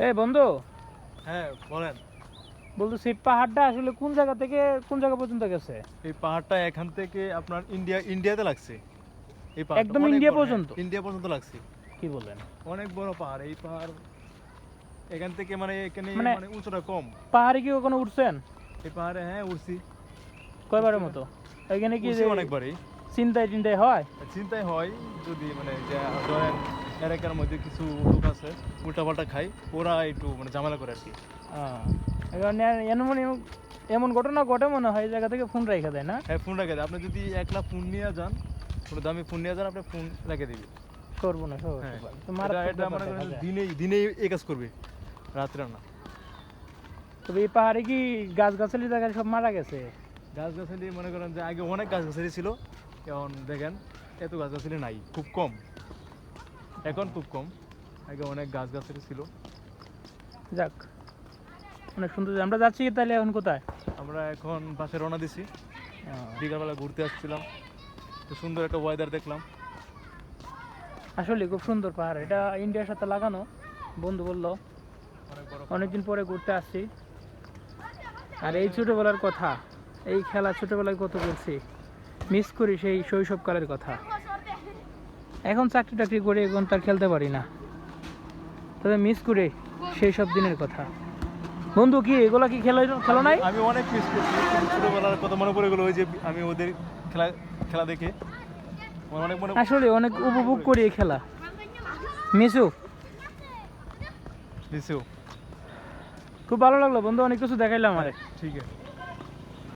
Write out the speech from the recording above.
এই বন্ধু, হ্যাঁ বলেন। বলতেছি পাহাড়টা আসলে কোন জায়গা থেকে কোন জায়গা পর্যন্ত গেছে? এই পাহাড়টা এখান থেকে আপনার ইন্ডিয়াতে লাগছে। এই পাহাড়টা একদম অনেক ইন্ডিয়া বড়, হ্যাঁ পর্যন্ত? ইন্ডিয়া পর্যন্ত লাগছে। কি বলেন? অনেক বড় পাহাড় এই পাহাড়। এখান থেকে মানে এখানে মানে মানে উঁচুটা কম। পাহাড়ে কি কখনো উঠছেন? এই পাহাড়ে হ্যাঁ উঠছি। কয়বারের মতো? এখানে কি উঠছি যে অনেকবারই। চিন্তায় টিন্তায় হয়? চিন্তাই হয় যদি মানে যে ধরেন এলাকার মধ্যে কিছু লোক আছে উল্টাপাল্টা খায়, ওরা একটু মানে ঝামেলা করে আর কি। এবার এমন এমন ঘটনা ঘটে মনে হয় এই জায়গা থেকে ফোন রেখে দেয় না? হ্যাঁ ফোন রেখে দেয়। আপনি যদি একলা ফোন নিয়ে যান, কোনো দামি ফোন নিয়ে যান, আপনি ফোন রেখে দিবি। করবো না সব হ্যাঁ তো এটা মারাত্মক এটা ব্যাপার মনে দেখা করেন যায়। দিনেই দিনেই এই কাজ করবে, রাত্রে না। তবে এই পাহাড়ে কি গাছগাছালি জায়গায় সব মারা গেছে? গাছগাছালি মনে করেন যে আগে অনেক গাছগাছালি ছিল, এখন দেখেন এত গাছগাছালি নাই, খুব কম। এখন খুব কম, আগে অনেক গাছগাছালি ছিল। যাক, অনেক সুন্দর। আমরা যাচ্ছি তাহলে এখন কোথায়? আমরা এখন বাসে রওনা দিছি। বিকালবেলা ঘুরতে আসছিলাম, তো সুন্দর একটা ওয়েদার দেখলাম। আসলে খুব সুন্দর পাহাড়, এটা ইন্ডিয়ার সাথে লাগানো। বন্ধু বললো অনেক বড় অনেকদিন পরে ঘুরতে আসছি। আর এই ছোটবেলার কথা, এই খেলা ছোটবেলায় কত করছি, মিস করি সেই শৈশবকালের কথা। এখন চাকরি টাকরি করে এখন তার খেলতে পারি না, তবে মিস করে সেই সব দিনের কথা। বন্ধু কি এগুলা কি খেলো নাই? আমি অনেক মিস করছি, কিন্তু ছোটবেলার কথা মনে পড়ে গেলো ওই যে আমি ওদের খেলা খেলা দেখে আমার অনেক মনে আসলে অনেক উপভোগ করি এই খেলা। মিসু, মিসও। খুব ভালো লাগলো বন্ধু, অনেক কিছু দেখাইলাম আমার। ঠিক আছে।